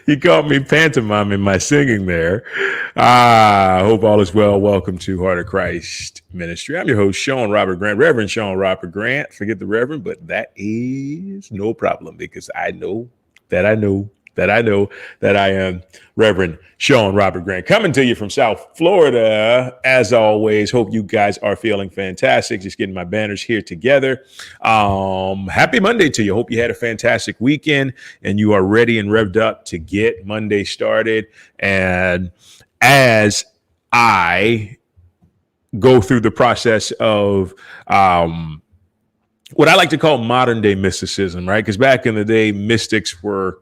He caught me pantomiming my singing there. I hope all is well. Welcome to Heart of Christ Ministry. I'm your host, Sean Robert Grant, Reverend Sean Robert Grant. Forget the Reverend, but that is no problem because I know that I am Reverend Sean Robert Grant, coming to you from South Florida. As always, hope you guys are feeling fantastic. Just getting my banners here together. Happy Monday to you. Hope you had a fantastic weekend and you are ready and revved up to get Monday started. And as I go through the process of what I like to call modern day mysticism, right? Because back in the day, mystics were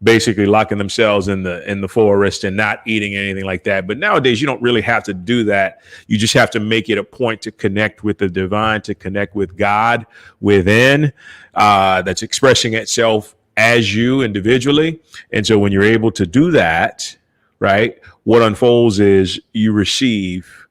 basically locking themselves in the forest and not eating anything like that. But nowadays, you don't really have to do that. You just have to make it a point to connect with the divine, to connect with God within, that's expressing itself as you individually. And so when you're able to do that, right, what unfolds is you receive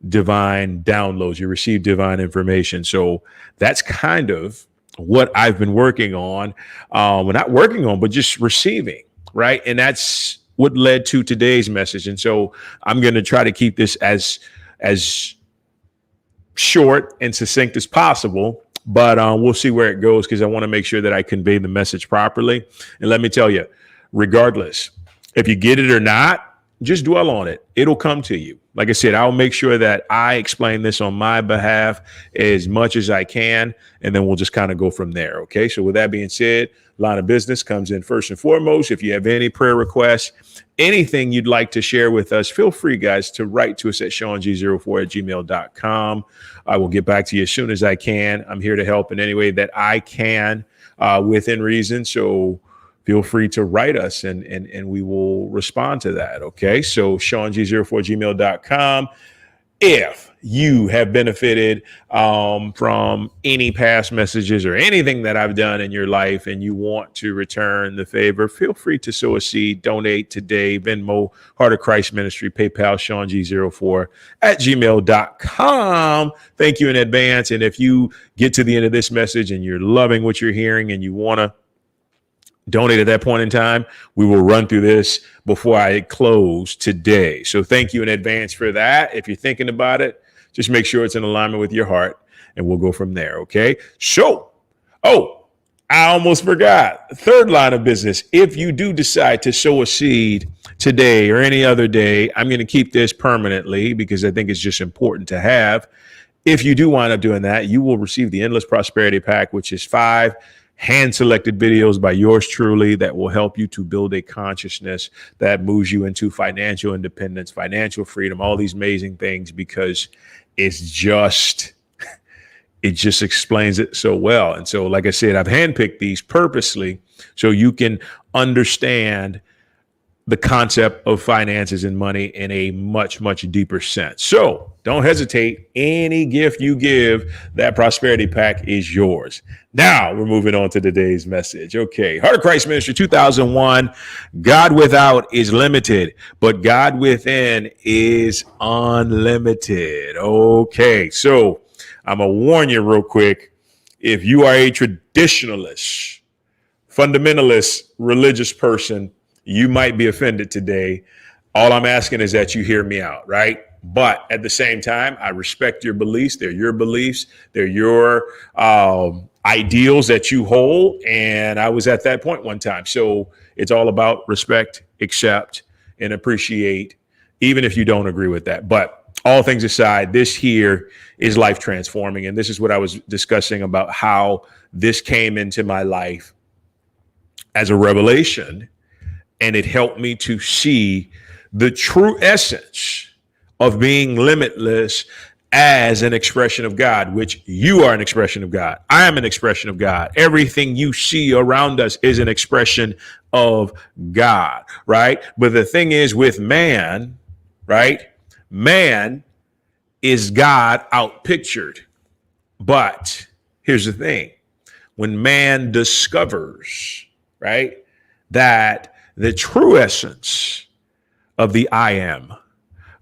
divine downloads, you receive divine information. So that's kind of what I've been working on, well, not working on, but just receiving, right? And that's what led to today's message. And so I'm going to try to keep this as short and succinct as possible, but we'll see where it goes because I want to make sure that I convey the message properly. And let me tell you, regardless, if you get it or not, just dwell on it. It'll come to you. Like I said, I'll make sure that I explain this on my behalf as much as I can, and then we'll just kind of go from there. Okay. So with that being said, line of business comes in first and foremost. If you have any prayer requests, anything you'd like to share with us, feel free, guys, to write to us at seang04@gmail.com. I will get back to you as soon as I can. I'm here to help in any way that I can within reason. So feel free to write us and we will respond to that. Okay. So seang04@gmail.com. If you have benefited from any past messages or anything that I've done in your life and you want to return the favor, feel free to sow a seed, donate today, Venmo, Heart of Christ Ministry, PayPal, seang04@gmail.com. Thank you in advance. And if you get to the end of this message and you're loving what you're hearing and you want to donate at that point in time, we will run through this before I close today. So thank you in advance for that. If you're thinking about it, just make sure it's in alignment with your heart and we'll go from there. Okay. So, I almost forgot. Third line of business. If you do decide to sow a seed today or any other day, I'm going to keep this permanently because I think it's just important to have. If you do wind up doing that, you will receive the Endless Prosperity Pack, which is 5 hand-selected videos by yours truly that will help you to build a consciousness that moves you into financial independence, financial freedom, all these amazing things, because it just explains it so well. And so, like I said, I've handpicked these purposely so you can understand the concept of finances and money in a much, much deeper sense. So don't hesitate. Any gift you give, that prosperity pack is yours. Now we're moving on to today's message. Okay. Heart of Christ Ministry 2001. God without is limited, but God within is unlimited. Okay. So I'm going to warn you real quick. If you are a traditionalist, fundamentalist, religious person, you might be offended today. All I'm asking is that you hear me out, right? But at the same time, I respect your beliefs. They're your beliefs. They're your ideals that you hold. And I was at that point one time. So it's all about respect, accept, and appreciate, even if you don't agree with that. But all things aside, this here is life transforming. And this is what I was discussing about how this came into my life as a revelation. And it helped me to see the true essence of being limitless as an expression of God, which you are an expression of God. I am an expression of God. Everything you see around us is an expression of God, right? But the thing is with man, right? Man is God outpictured. But here's the thing. When man discovers, right, that the true essence of the I am,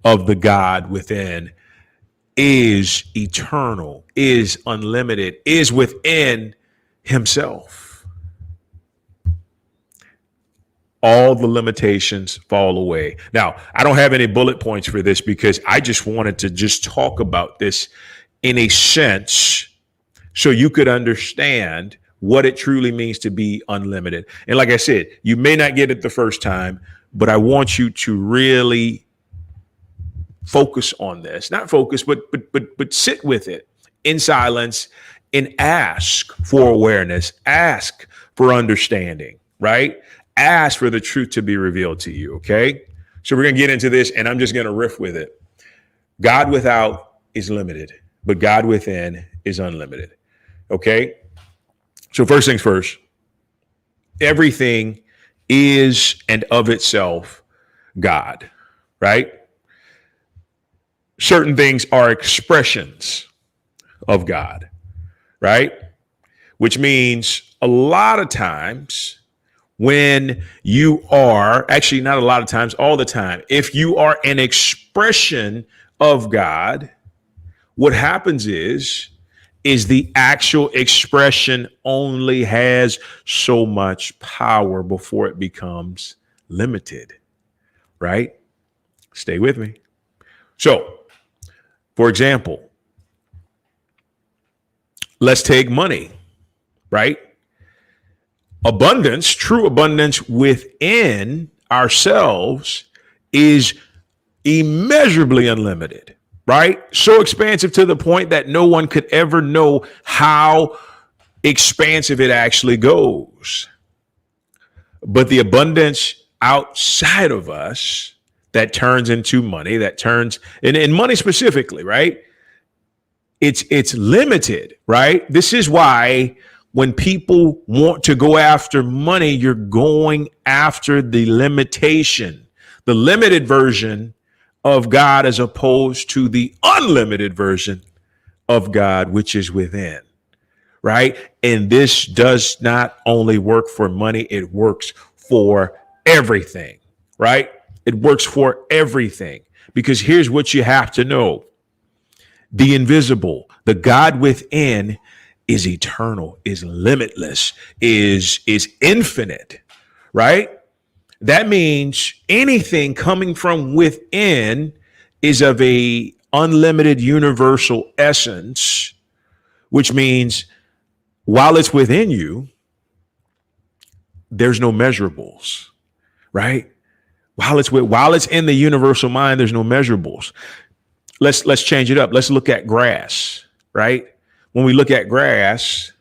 of the God within, is eternal, is unlimited, is within himself. all the limitations fall away. Now, I don't have any bullet points for this because I just wanted to just talk about this in a sense so you could understand what it truly means to be unlimited. And like I said, you may not get it the first time, but I want you to really focus on this. Not focus, but sit with it in silence and ask for awareness, ask for understanding, right? Ask for the truth to be revealed to you, okay? So we're going to get into this, and I'm just going to riff with it. God without is limited, but God within is unlimited, okay? So first things first, everything is and of itself God, right? Certain things are expressions of God, right? Which means a lot of times when you are, actually not a lot of times, all the time, if you are an expression of God, what happens is the actual expression only has so much power before it becomes limited, right? Stay with me. So, for example, let's take money, right? Abundance, true abundance within ourselves is immeasurably unlimited, right? So expansive to the point that no one could ever know how expansive it actually goes. But the abundance outside of us that turns into money, that turns in money specifically, right? It's limited, right? This is why when people want to go after money, you're going after the limitation, the limited version of God as opposed to the unlimited version of God, which is within, right? And this does not only work for money, it works for everything, right? It works for everything, because here's what you have to know. The invisible, the God within is eternal, is limitless, is infinite, right? That means anything coming from within is of a unlimited universal essence, which means while it's within you, there's no measurables, right? While it's in the universal mind, there's no measurables. Let's change it up. Let's look at grass, right? When we look at grass,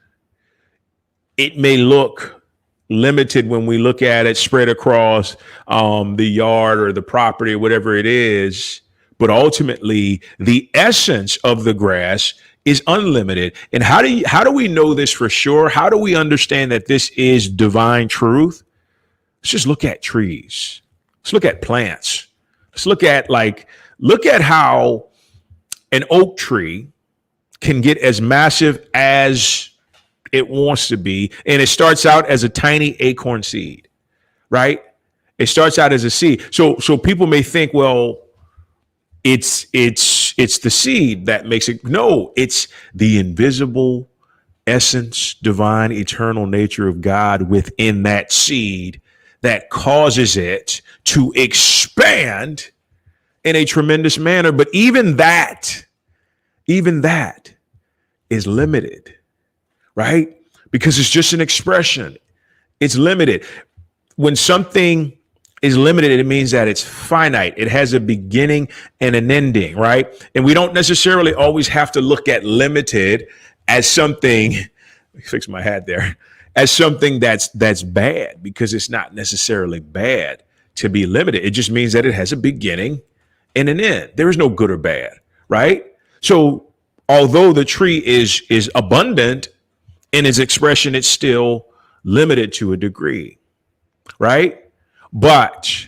it may look limited when we look at it spread across the yard or the property or whatever it is. But ultimately, the essence of the grass is unlimited. And how do we know this for sure? How do we understand that this is divine truth? Let's just look at trees. Let's look at plants. Let's look at how an oak tree can get as massive as it wants to be. And it starts out as a tiny acorn seed, right? It starts out as a seed. So people may think, well, it's the seed that makes it. No, it's the invisible essence, divine, eternal nature of God within that seed that causes it to expand in a tremendous manner. But even that is limited, right? Because it's just an expression. It's limited. When something is limited, it means that it's finite. It has a beginning and an ending, right? And we don't necessarily always have to look at limited as something, fix my hat there, as something that's bad, because it's not necessarily bad to be limited. It just means that it has a beginning and an end. There is no good or bad, right? So although the tree is abundant in its expression, it's still limited to a degree, right? But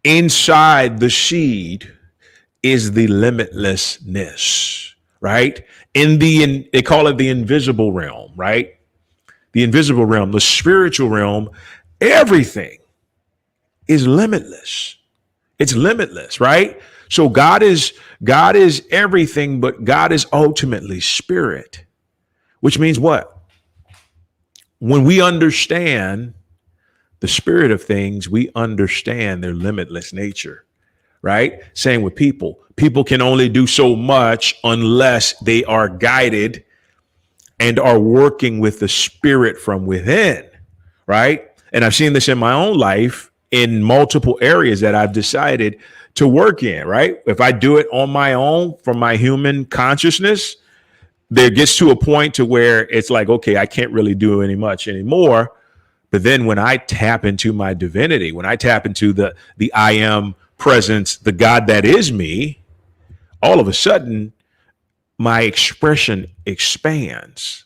inside the seed is the limitlessness, right? They call it the invisible realm, right? The invisible realm, the spiritual realm, everything is limitless. It's limitless, right? So God is everything, but God is ultimately spirit, which means what? When we understand the spirit of things, we understand their limitless nature, right? Same with people. People can only do so much unless they are guided and are working with the spirit from within, right? And I've seen this in my own life in multiple areas that I've decided to work in, right? If I do it on my own from my human consciousness, there gets to a point to where it's like, okay, I can't really do any much anymore. But then when I tap into my divinity, when I tap into the I am presence, the God that is me, all of a sudden my expression expands,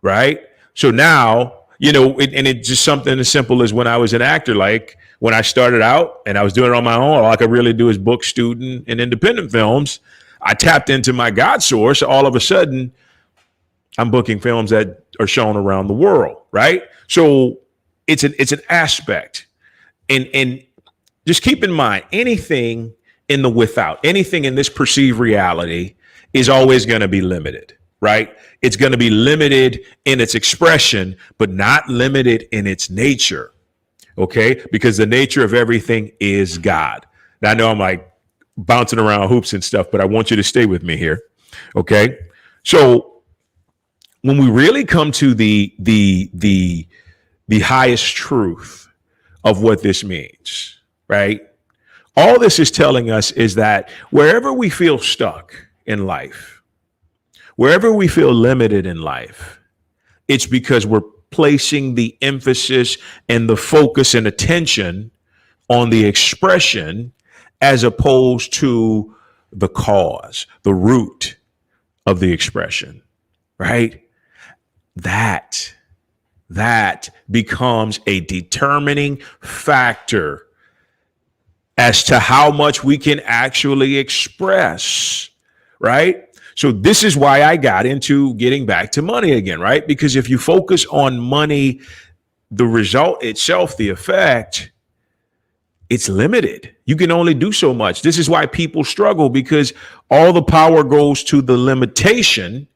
right? So now, and it's just something as simple as when I was an actor, like when I started out and I was doing it on my own, all I could really do is book, student, and independent films. I tapped into my God source. All of a sudden, I'm booking films that are shown around the world, right? So it's an aspect. And just keep in mind, anything in the without, anything in this perceived reality is always going to be limited, right? It's going to be limited in its expression, but not limited in its nature, okay? Because the nature of everything is God. Now, I know I'm like bouncing around hoops and stuff, but I want you to stay with me here, okay? So when we really come to the highest truth of what this means, right? All this is telling us is that wherever we feel stuck in life, wherever we feel limited in life, it's because we're placing the emphasis and the focus and attention on the expression as opposed to the cause, the root of the expression, right? That becomes a determining factor as to how much we can actually express, right? So this is why I got into getting back to money again, right? Because if you focus on money, the result itself, the effect, it's limited. You can only do so much. This is why people struggle, because all the power goes to the limitation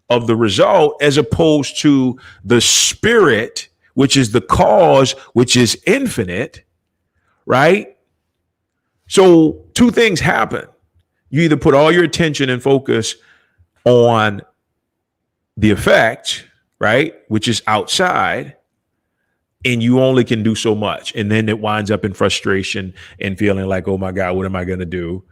of the result as opposed to the spirit, which is the cause, which is infinite, right? So two things happen. You either put all your attention and focus on the effect, right, which is outside, and you only can do so much. And then it winds up in frustration and feeling like, oh my God, what am I going to do?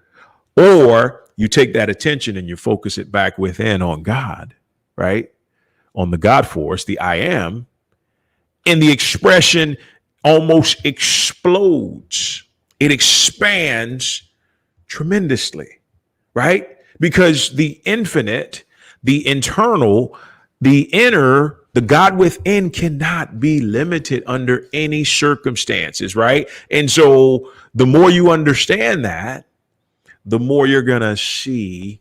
Or you take that attention and you focus it back within on God, right? On the God force, the I am, and the expression almost explodes. It expands tremendously, right? Because the infinite, the internal, the inner, the God within cannot be limited under any circumstances, right? And so the more you understand that, the more you're going to see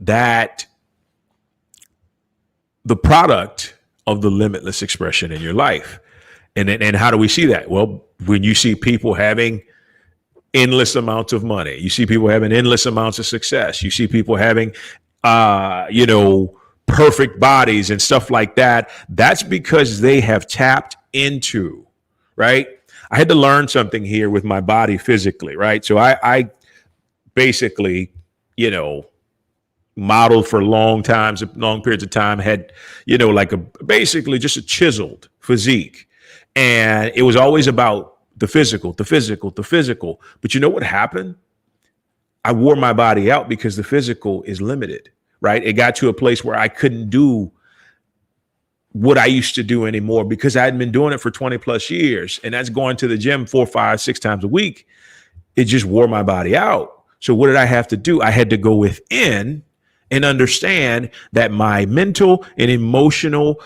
that the product of the limitless expression in your life. And how do we see that? Well, when you see people having endless amounts of money, you see people having endless amounts of success, you see people having, perfect bodies and stuff like that. That's because they have tapped into, right? I had to learn something here with my body physically, right? So I basically, modeled for long periods of time, had, basically just a chiseled physique. And it was always about the physical. But you know what happened? I wore my body out because the physical is limited, right? It got to a place where I couldn't do what I used to do anymore because I hadn't been doing it for 20 plus years. And that's going to the gym 4, 5, 6 times a week. It just wore my body out. So what did I have to do? I had to go within and understand that my mental and emotional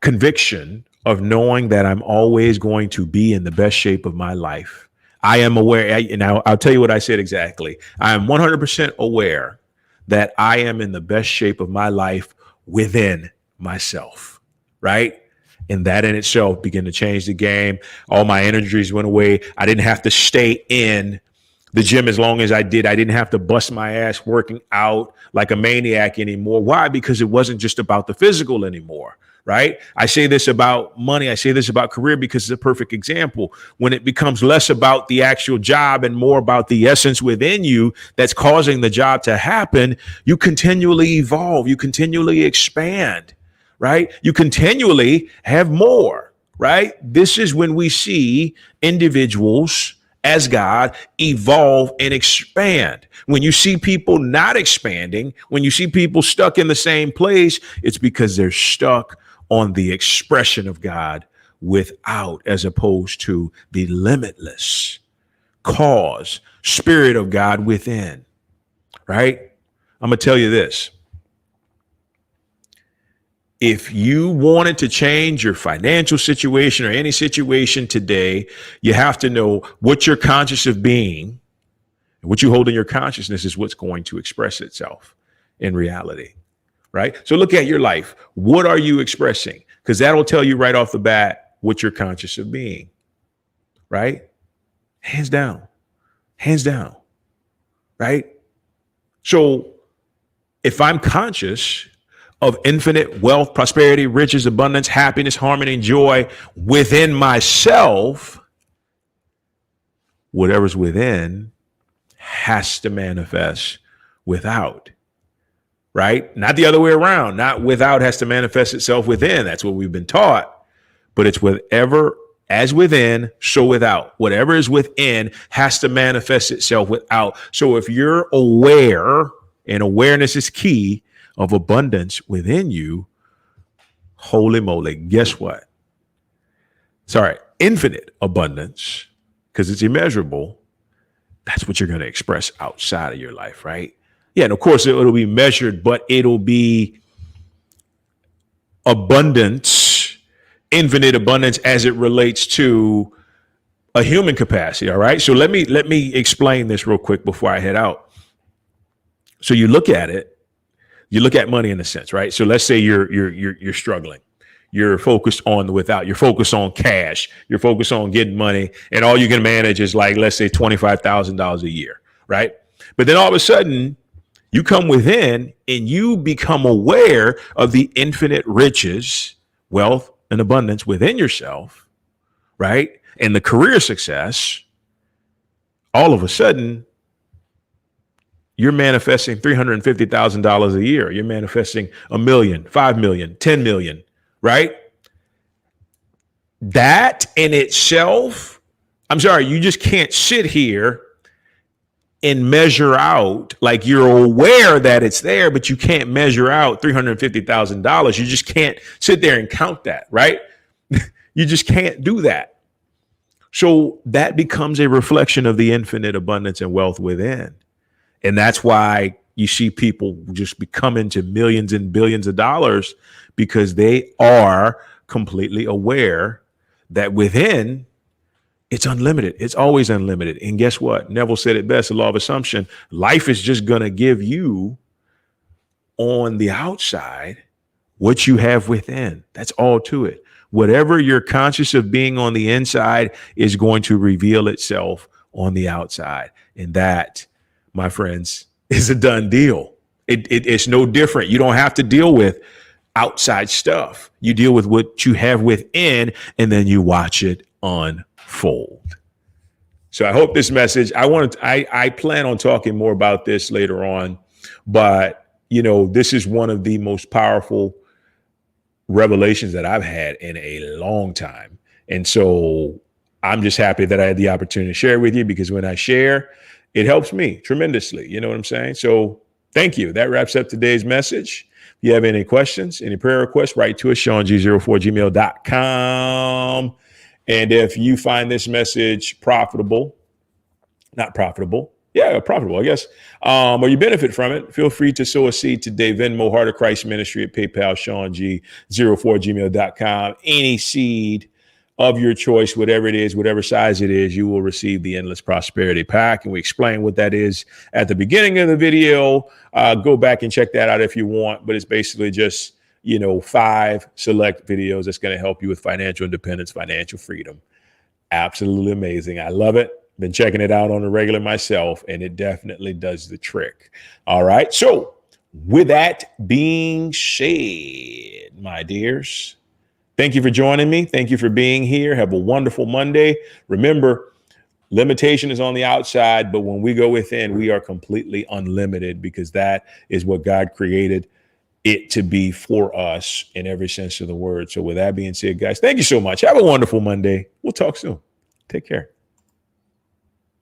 conviction of knowing that I'm always going to be in the best shape of my life. I am aware, and I'll tell you what I said exactly. I am 100% aware that I am in the best shape of my life within myself, right? And that in itself began to change the game. All my energies went away. I didn't have to stay in the gym as long as I did. I didn't have to bust my ass working out like a maniac anymore. Why? Because it wasn't just about the physical anymore, right? I say this about money. I say this about career because it's a perfect example. When it becomes less about the actual job and more about the essence within you that's causing the job to happen, you continually evolve, you continually expand, right? You continually have more, right? This is when we see individuals as God evolve and expand. When you see people not expanding, when you see people stuck in the same place, it's because they're stuck on the expression of God without, as opposed to the limitless cause, spirit of God within, right? I'm going to tell you this. If you wanted to change your financial situation or any situation today, you have to know what you're conscious of being. What you hold in your consciousness is what's going to express itself in reality, right? So look at your life. What are you expressing? Because that'll tell you right off the bat what you're conscious of being, right? Hands down, right? So if I'm conscious of infinite wealth, prosperity, riches, abundance, happiness, harmony, and joy within myself, whatever's within has to manifest without, right? Not the other way around. Not without has to manifest itself within. That's what we've been taught. But it's whatever as within, so without. Whatever is within has to manifest itself without. So if you're aware, and awareness is key, of abundance within you, holy moly, guess what? Sorry, infinite abundance, because it's immeasurable. That's what you're going to express outside of your life, right? Yeah, and of course it'll be measured, but it'll be abundance, infinite abundance as it relates to a human capacity, all right? So let me explain this real quick before I head out. So you look at it, you look at money in a sense, right? So let's say you're struggling. You're focused on the without. You're focused on cash. You're focused on getting money, and all you can manage is like, let's say, $25,000 a year, right? But then all of a sudden, you come within and you become aware of the infinite riches, wealth, and abundance within yourself, right? And the career success. All of a sudden, you're manifesting $350,000 a year. You're manifesting $1 million, $5 million, $10 million, right? That in itself, I'm sorry, you just can't sit here and measure out, like you're aware that it's there, but you can't measure out $350,000. You just can't sit there and count that, right? You just can't do that. So that becomes a reflection of the infinite abundance and wealth within. And that's why you see people just become into millions and billions of dollars, because they are completely aware that within it's unlimited. It's always unlimited. And guess what? Neville said it best, the law of assumption. Life is just going to give you on the outside what you have within. That's all to it. Whatever you're conscious of being on the inside is going to reveal itself on the outside. And that, my friends, is a done deal. It's no different. You don't have to deal with outside stuff. You deal with what you have within, and then you watch it unfold. So I hope this message, I plan on talking more about this later on, but this is one of the most powerful revelations that I've had in a long time. And so I'm just happy that I had the opportunity to share with you, because when I share, it helps me tremendously. You know what I'm saying? So thank you. That wraps up today's message. If you have any questions, any prayer requests, write to us, SeanG04gmail.com. And if you find this message profitable, profitable, I guess, or you benefit from it, feel free to sow a seed today. Venmo, Heart of Christ Ministry at PayPal, SeanG04gmail.com. Any seed of your choice, whatever it is, whatever size it is, you will receive the Endless Prosperity Pack. And we explain what that is at the beginning of the video. Go back and check that out if you want. But it's basically just, 5 select videos that's going to help you with financial independence, financial freedom. Absolutely amazing. I love it. Been checking it out on the regular myself, and it definitely does the trick. All right. So with that being said, my dears, thank you for joining me. Thank you for being here. Have a wonderful Monday. Remember, limitation is on the outside, but when we go within, we are completely unlimited, because that is what God created it to be for us in every sense of the word. So with that being said, guys, thank you so much. Have a wonderful Monday. We'll talk soon. Take care.